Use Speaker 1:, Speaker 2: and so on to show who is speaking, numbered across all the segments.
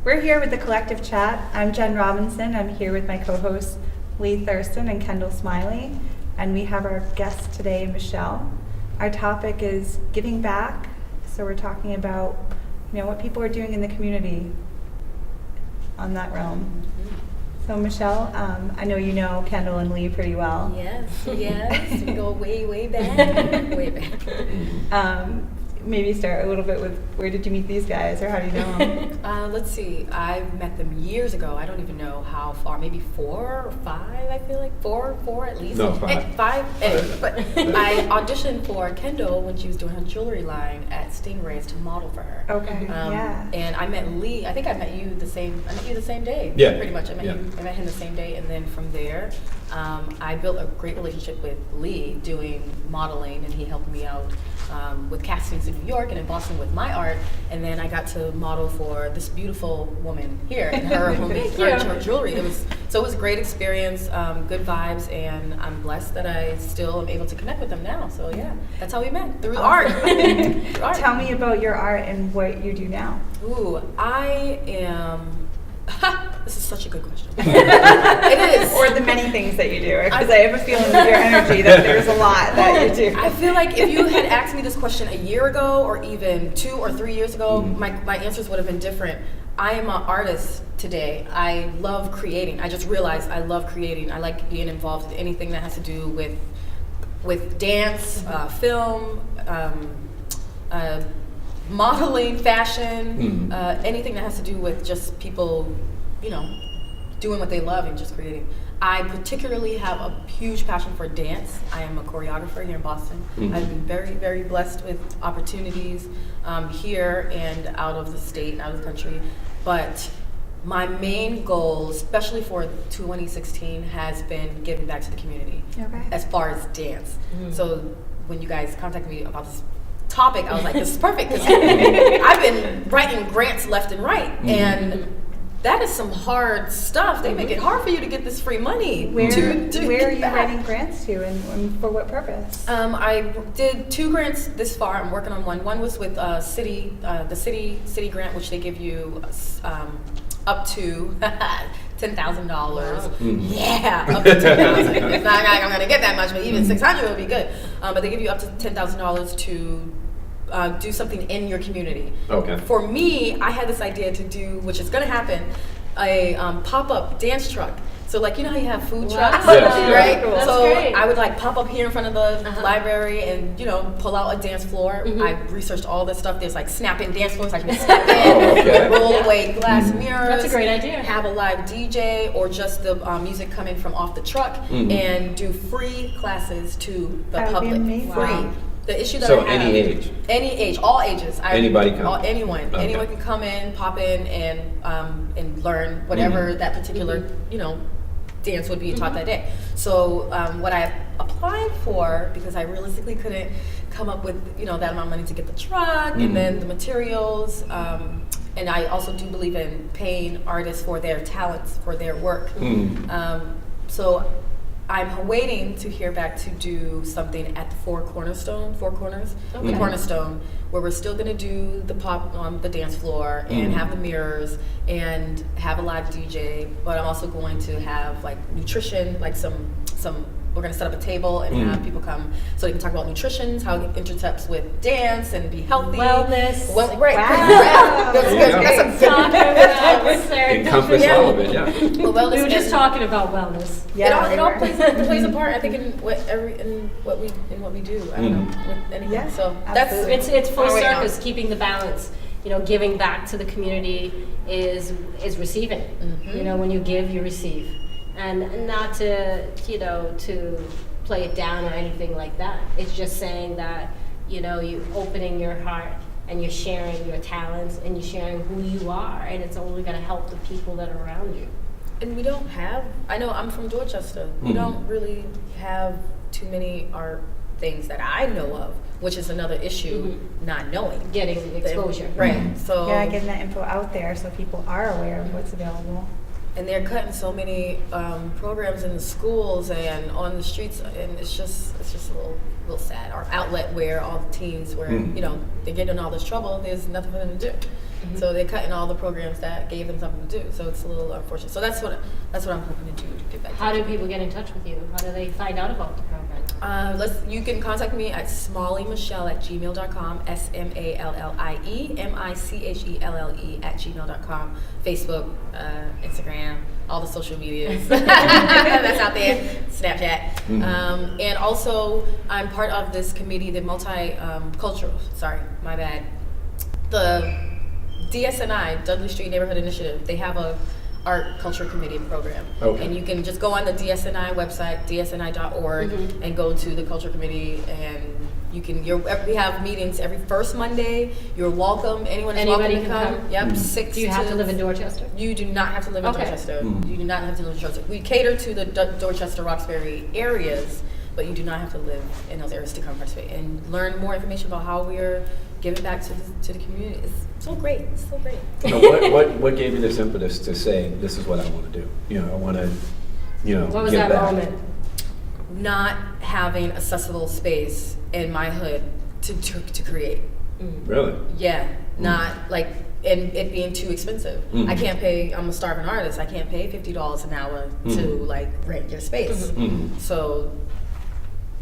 Speaker 1: We're here with the Collective Chat. I'm Jenn Robinson. I'm here with my co-hosts Lee Thurston and Kendall Smiley, and we have our guest today, Michelle. Our topic is giving back. So we're talking about, what people are doing in the community on that realm. So Michelle, I know you know Kendall and Lee pretty well.
Speaker 2: Yes, we go way back.
Speaker 1: Maybe start a little bit with, where did you meet these guys, or how do you know them?
Speaker 2: Let's see, I met them years ago. I don't even know how far, maybe 4 or 5, I feel like. Four at least.
Speaker 3: No, 5.
Speaker 2: 5, but I auditioned for Kendall when she was doing her jewelry line at Stingrays to model for her.
Speaker 1: Okay, yeah.
Speaker 2: And I met Lee, I think I met you the same day.
Speaker 3: Yeah.
Speaker 2: Pretty much, I met him the same day, and then from there, I built a great relationship with Lee doing modeling, and he helped me out with castings in New York and in Boston with my art, and then I got to model for this beautiful woman here and her jewelry. It was a great experience, good vibes, and I'm blessed that I still am able to connect with them now. So yeah, that's how we met, through art.
Speaker 1: Tell me about your art and what you do now.
Speaker 2: Ooh, I am. This is such a good question. It is.
Speaker 1: Or the many things that you do, because I have a feeling with your energy that there's a lot that you do.
Speaker 2: I feel like if you had asked me this question a year ago, or even 2 or 3 years ago, my answers would have been different. I am an artist today. I love creating. I just realized I love creating. I like being involved in anything that has to do with dance, film, modeling, fashion, anything that has to do with just people, doing what they love and just creating. I particularly have a huge passion for dance. I am a choreographer here in Boston. I've been very, very blessed with opportunities here and out of the state, out of the country. But my main goal, especially for 2016, has been giving back to the community as far as dance. So when you guys contacted me about this topic, I was like, this is perfect, because I've been writing grants left and right, and that is some hard stuff. They make it hard for you to get this free money.
Speaker 1: Where are you writing grants to, and for what purpose?
Speaker 2: I did 2 grants this far. I'm working on one. One was with the city grant, which they give you up to $10,000. Wow. Yeah, up to $10,000. It's not like I'm gonna get that much, but even $600 would be good. But they give you up to $10,000 to do something in your community. Okay. For me, I had this idea to do, which is going to happen, a pop-up dance truck. So like, how you have food trucks, right? Cool. So great. I would pop up here in front of the library and, pull out a dance floor. I researched all this stuff. There's snap-in dance floors. I can step in, roll away glass mirrors.
Speaker 4: That's a great idea.
Speaker 2: Have a live DJ or just the music coming from off the truck, and do free classes to the public. Free. Wow. The issue that I have, any age, all ages.
Speaker 3: Anybody come.
Speaker 2: Anyone can come in, pop in, and learn whatever that particular dance would be taught that day. So what I applied for, because I realistically couldn't come up with that amount of money to get the truck and then the materials, and I also do believe in paying artists for their talents, for their work. So I'm waiting to hear back to do something at the Four Corners, the Cornerstone, where we're still going to do the pop on the dance floor and have the mirrors and have a live DJ. But I'm also going to have nutrition, some. We're going to set up a table and have people come so they can talk about nutrition, how it intercepts with dance and be healthy.
Speaker 4: Wellness.
Speaker 2: Right. Wow. That's
Speaker 3: encompass all of it, yeah.
Speaker 4: Well, wellness, we were just talking about wellness.
Speaker 2: Yeah, it all plays a part, I think, in what we do. I don't know, with anything. Yeah, so
Speaker 4: it's full circus, keeping the balance. Giving back to the community is receiving. When you give, you receive. And not to play it down or anything like that. It's just saying that, you opening your heart and you're sharing your talents and you're sharing who you are, and it's only going to help the people that are around you.
Speaker 2: And we don't have, I know I'm from Dorchester, we don't really have too many art things that I know of, which is another issue, not knowing.
Speaker 4: Getting exposure.
Speaker 2: Right, so.
Speaker 1: Yeah, getting that info out there so people are aware of what's available.
Speaker 2: And they're cutting so many programs in the schools and on the streets, and it's just a little sad. Our outlet where all the teens where they're getting in all this trouble, there's nothing for them to do. So they're cutting all the programs that gave them something to do. So it's a little unfortunate. So that's what I'm hoping to do to get back.
Speaker 4: How do people get in touch with you? How do they find out about the program?
Speaker 2: You can contact me at smalleymichelle@gmail.com, SMALLIEMICHELLE@gmail.com, Facebook, Instagram, all the social medias that's out there, Snapchat. And also, I'm part of this committee, the the DSNI, Dudley Street Neighborhood Initiative. They have a art culture committee program.
Speaker 3: Okay.
Speaker 2: And you can just go on the DSNI website, dsni.org, and go to the culture committee, and you can. We have meetings every first Monday. You're welcome. Anyone is welcome to come. Yep. 6
Speaker 4: Do you have to live in Dorchester?
Speaker 2: You do not have to live in Dorchester. You do not have to live in Dorchester. We cater to the Dorchester, Roxbury areas, but you do not have to live in those areas to come participate and learn more information about how we're giving back to the community. It's so great. It's so great.
Speaker 3: So what gave you this impetus to say, this is what I want to do? I want to,
Speaker 4: What was
Speaker 3: give
Speaker 4: that
Speaker 3: back.
Speaker 4: moment?
Speaker 2: Not having accessible space in my hood to create.
Speaker 3: Really?
Speaker 2: Yeah, not like, and it being too expensive. I can't pay. I'm a starving artist. I can't pay $50 an hour to rent your space. So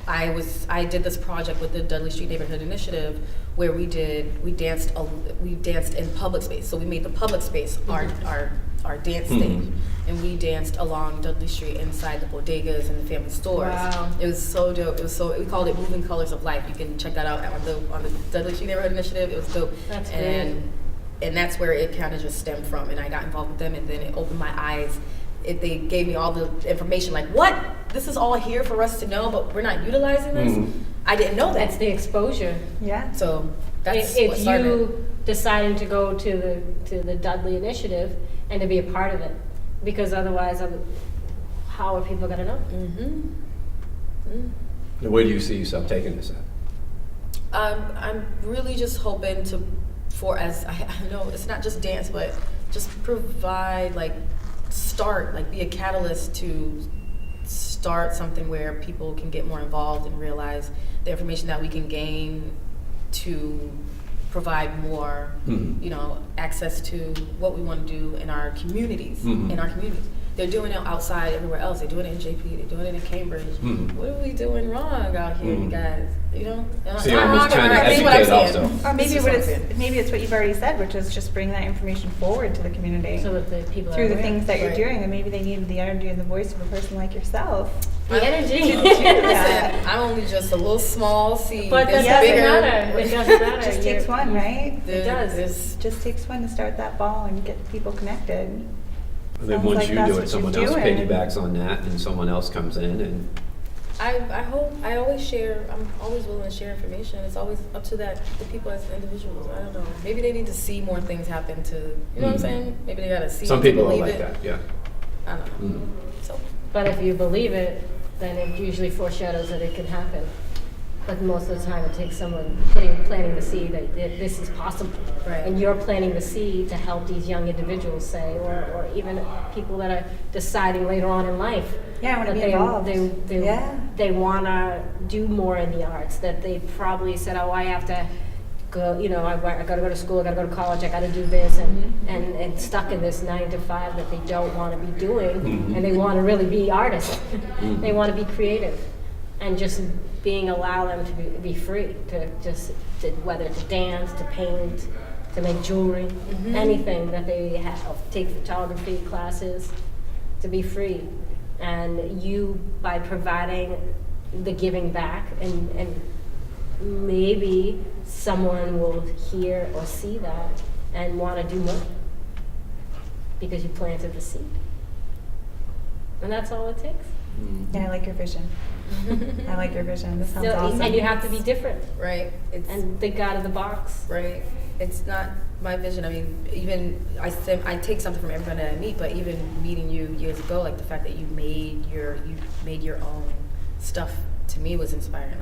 Speaker 2: I did this project with the Dudley Street Neighborhood Initiative where we danced in public space. So we made the public space our dance stage, and we danced along Dudley Street inside the bodegas and the family stores.
Speaker 4: Wow.
Speaker 2: It was so dope. We called it Moving Colors of Life. You can check that out on the Dudley Street Neighborhood Initiative. It was dope.
Speaker 4: That's
Speaker 2: and that's where it kind of just stemmed from, and I got involved with them, and then it opened my eyes. They gave me all the information, like, what? This is all here for us to know, but we're not utilizing this? I didn't know that.
Speaker 4: That's the exposure.
Speaker 1: Yeah.
Speaker 2: So that's
Speaker 4: It's
Speaker 2: what started.
Speaker 4: you deciding to go to the Dudley Initiative and to be a part of it, because otherwise, how are people going to know?
Speaker 3: And where do you see yourself taking this at?
Speaker 2: I'm really just hoping I know it's not just dance, but just provide, be a catalyst to start something where people can get more involved and realize the information that we can gain to provide more, access to what we want to do in our communities. They're doing it outside everywhere else. They're doing it in JP. They're doing it in Cambridge. What are we doing wrong out here, you guys?
Speaker 3: So you're almost trying to educate also.
Speaker 1: Or maybe
Speaker 2: This is what I'm saying.
Speaker 1: maybe it's what you've already said, which is just bring that information forward to the community
Speaker 4: So that the people
Speaker 1: through
Speaker 4: are
Speaker 1: the
Speaker 4: aware.
Speaker 1: things that you're
Speaker 2: Right.
Speaker 1: doing, and maybe they need the energy and the voice of a person like yourself.
Speaker 4: The energy.
Speaker 2: Listen, I'm only just a little small seed.
Speaker 4: But that
Speaker 2: There's
Speaker 4: doesn't
Speaker 2: bigger-
Speaker 4: matter. It doesn't matter.
Speaker 1: It just takes one, right?
Speaker 4: It does.
Speaker 2: There's-
Speaker 1: Just takes one to start that ball and get people connected.
Speaker 3: And then
Speaker 1: Sounds
Speaker 3: once
Speaker 1: like
Speaker 3: you
Speaker 1: that's
Speaker 3: do
Speaker 1: what
Speaker 3: it, someone
Speaker 1: you're
Speaker 3: else
Speaker 1: doing.
Speaker 3: piggybacks on that, and someone else comes in, and
Speaker 2: I hope, I always share, I'm always willing to share information. It's always up to the people as individuals. I don't know. Maybe they need to see more things happen to, you know what I'm saying? Maybe they gotta see
Speaker 3: some
Speaker 2: it to
Speaker 3: people are
Speaker 2: believe
Speaker 3: like
Speaker 2: it.
Speaker 3: that. Yeah.
Speaker 2: I don't know. So,
Speaker 4: But if you believe it, then it usually foreshadows that it can happen. But most of the time, it takes someone planting the seed that this is possible.
Speaker 2: Right.
Speaker 4: And you're planting the seed to help these young individuals, say, or even people that are deciding later on in life.
Speaker 1: Yeah, I wanna
Speaker 4: that
Speaker 1: be
Speaker 4: they,
Speaker 1: involved.
Speaker 4: They,
Speaker 1: Yeah.
Speaker 4: they want to do more in the arts. That they probably said, oh, I have to go, I got to go to school, I got to go to college, I got to do this, and stuck in this 9 to 5 that they don't want to be doing, and they want to really be artists. They want to be creative, and just allow them to be free whether to dance, to paint, to make jewelry, anything that they have, take photography classes, to be free. And you, by providing the giving back, and maybe someone will hear or see that and want to do more because you planted the seed. And that's all it takes.
Speaker 1: Yeah, I like your vision. I like your vision. This sounds
Speaker 4: So-
Speaker 1: awesome.
Speaker 4: And you have to be different
Speaker 2: right.
Speaker 4: and think out of the box.
Speaker 2: Right. It's not my vision. I mean, even I take something from everybody that I meet, but even meeting you years ago, like the fact that you made your own stuff, to me was inspiring.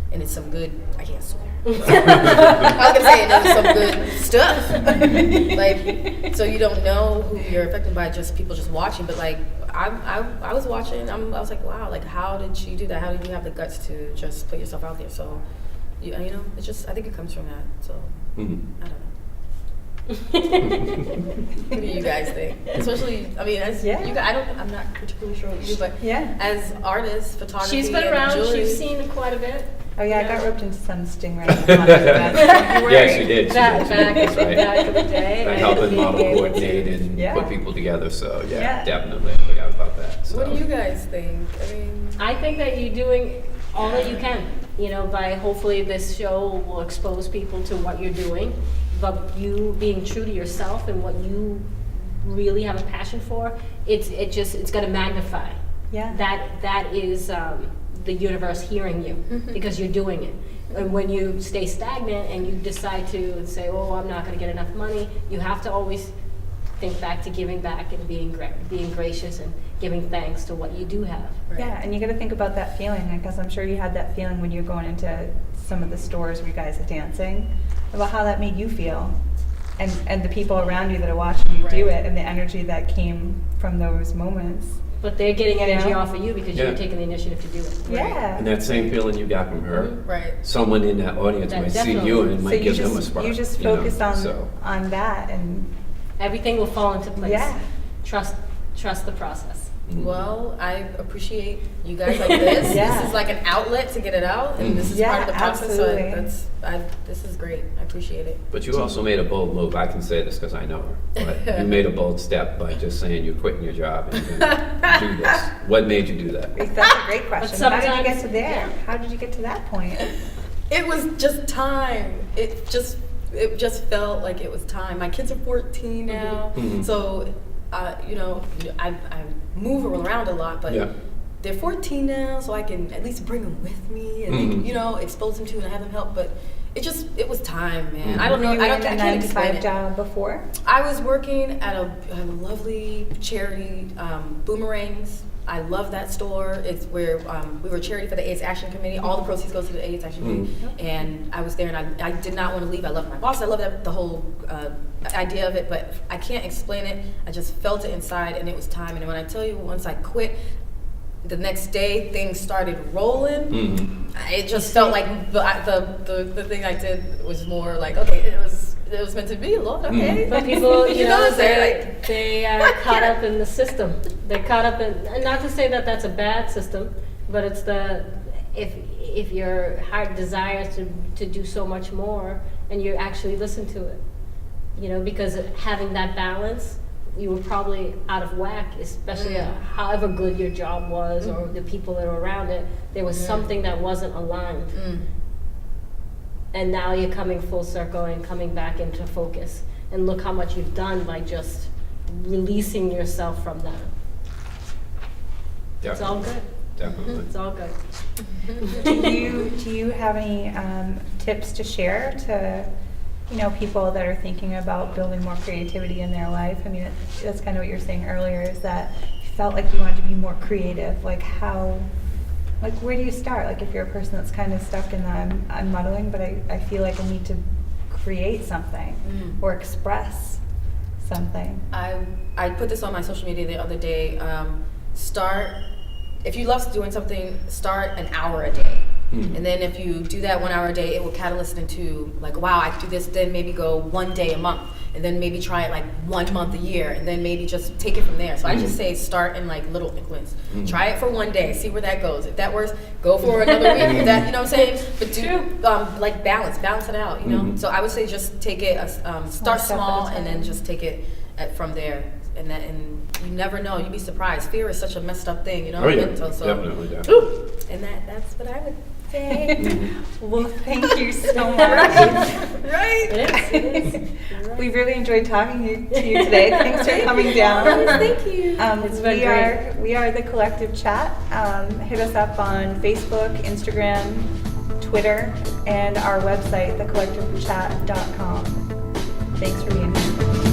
Speaker 2: And it's some good. I can't swear. I was gonna say it's some good stuff. So you don't know who you're affected by, just people just watching. But I was watching. I was like, wow. How did she do that? How did you have the guts to just put yourself out there? So, it's just. I think it comes from that. So I don't know. What do you guys think? Especially, I mean, as
Speaker 1: Yeah.
Speaker 2: you guys, I'm not particularly sure what you do, but
Speaker 1: Yeah.
Speaker 2: as artists, photography,
Speaker 4: She's been
Speaker 2: and
Speaker 4: around.
Speaker 2: jewelry,
Speaker 4: She's seen quite a bit.
Speaker 1: Oh yeah, I
Speaker 4: Yeah.
Speaker 1: got roped into some stingray.
Speaker 3: Yes, you did.
Speaker 4: Back
Speaker 3: That's right.
Speaker 4: in the day.
Speaker 3: I
Speaker 4: and
Speaker 3: helped and
Speaker 4: being
Speaker 3: model
Speaker 4: able
Speaker 3: coordinate
Speaker 4: to-
Speaker 3: and
Speaker 1: Yeah.
Speaker 3: put people together, so
Speaker 1: Yeah.
Speaker 3: yeah, definitely, I forgot about that. So.
Speaker 2: What do you guys think? I mean,
Speaker 4: I think that you're doing all that you can, by hopefully this show will expose people to what you're doing, but you being true to yourself and what you really have a passion for, it's going to magnify.
Speaker 1: Yeah.
Speaker 4: That is the universe hearing you because you're doing it. And when you stay stagnant and you decide to say, oh, I'm not going to get enough money, you have to always think back to giving back and being gracious and giving thanks to what you do have.
Speaker 2: right.
Speaker 1: Yeah, and you got to think about that feeling, because I'm sure you had that feeling when you were going into some of the stores where you guys are dancing, about how that made you feel, and the people around you that are watching you do
Speaker 2: Right.
Speaker 1: it, and the energy that came from those moments.
Speaker 4: But they're getting energy
Speaker 1: Yeah.
Speaker 4: off of you because
Speaker 3: Yeah.
Speaker 4: you're taking the initiative to do it.
Speaker 1: Yeah.
Speaker 3: And that same feeling you got from her,
Speaker 2: Right.
Speaker 3: someone in that audience
Speaker 4: That
Speaker 3: might see
Speaker 4: definitely.
Speaker 3: you and it
Speaker 1: So
Speaker 3: might
Speaker 1: you
Speaker 3: give them a
Speaker 1: just
Speaker 3: spark.
Speaker 1: you just
Speaker 3: know,
Speaker 1: focus
Speaker 3: so.
Speaker 1: on that, and
Speaker 4: Everything will fall into place.
Speaker 1: Yeah.
Speaker 4: Trust the process.
Speaker 3: Mhm.
Speaker 2: Well, I appreciate you guys like this.
Speaker 1: Yeah.
Speaker 2: This is like an outlet to get it out, and this is
Speaker 1: Yeah,
Speaker 2: part of the process.
Speaker 1: absolutely.
Speaker 2: So this is great. I appreciate it.
Speaker 3: But you also made a bold move. I can say this because I know her. But you made a bold step by just saying you're quitting your job and you're going to do this. What made you do that?
Speaker 1: that's a great question. How did you get
Speaker 4: sometimes-
Speaker 1: to there?
Speaker 4: yeah.
Speaker 1: How did you get to that point?
Speaker 2: It was just time. It just felt like it was time. My kids are 14 now,
Speaker 3: Mhm.
Speaker 2: so I move around a lot, but
Speaker 3: Yeah.
Speaker 2: they're 14 now, so I can at least bring them with me and
Speaker 3: Mhm.
Speaker 2: expose them to and have them help. But it was time, man.
Speaker 3: Mhm.
Speaker 2: I don't know.
Speaker 1: Were you
Speaker 2: I
Speaker 1: in a
Speaker 2: can't
Speaker 1: 9 to
Speaker 2: explain
Speaker 1: 5
Speaker 2: it.
Speaker 1: job before?
Speaker 2: I was working at a lovely charity, Boomerangs. I love that store. It's where we were charity for the AIDS Action Committee. All the proceeds go to the AIDS Action Committee. And I was there, and I did not want to leave. I loved my boss. I loved the whole idea of it, but I can't explain it. I just felt it inside, and it was time. And when I tell you, once I quit, the next day things started rolling.
Speaker 3: Mhm.
Speaker 2: It just felt like the thing I did was more like, okay, it was meant to be, Lord, okay.
Speaker 4: But people,
Speaker 2: You know what I'm saying?
Speaker 4: they, they are caught up in the system. They're caught up in, and not to say that that's a bad system, but it's if your heart desires to do so much more, and you actually listen to it, because having that balance, you were probably out of whack, especially however good your job was or the people that were around it. There was something that wasn't aligned. And now you're coming full circle and coming back into focus. And look how much you've done by just releasing yourself from that. It's all good.
Speaker 3: Definitely.
Speaker 4: It's all good.
Speaker 1: Do you have any tips to share to people that are thinking about building more creativity in their life? I mean, that's kind of what you were saying earlier, is that you felt like you wanted to be more creative. Where do you start? If you're a person that's kind of stuck in the I'm muddling, but I feel like I need to create something or express something.
Speaker 2: I put this on my social media the other day. If you love doing something, start an hour a day. And then if you do that 1 hour a day, it will catalyst into wow, I do this, then maybe go 1 day a month, and then maybe try it 1 month a year, and then maybe just take it from there. So I just say start in little increments. Try it for 1 day, see where that goes. If that works, go for another week. If that, you know what I'm saying? But do balance it out. So I would say just take it, start
Speaker 1: step at a
Speaker 2: small,
Speaker 1: time.
Speaker 2: and then just take it from there. And you never know. You'd be surprised. Fear is such a messed up thing,
Speaker 3: Oh yeah,
Speaker 2: mental, so-
Speaker 3: definitely.
Speaker 2: And that's what I would say.
Speaker 1: Well, thank you so much.
Speaker 2: Right?
Speaker 4: It is. You're right.
Speaker 1: We really enjoyed talking to you today. Thanks for coming down.
Speaker 2: Thank you.
Speaker 4: It's been
Speaker 1: We are the Collective Chat. Hit us up on Facebook, Instagram, Twitter, and our website, thecollectivechat.com. Thanks for being here.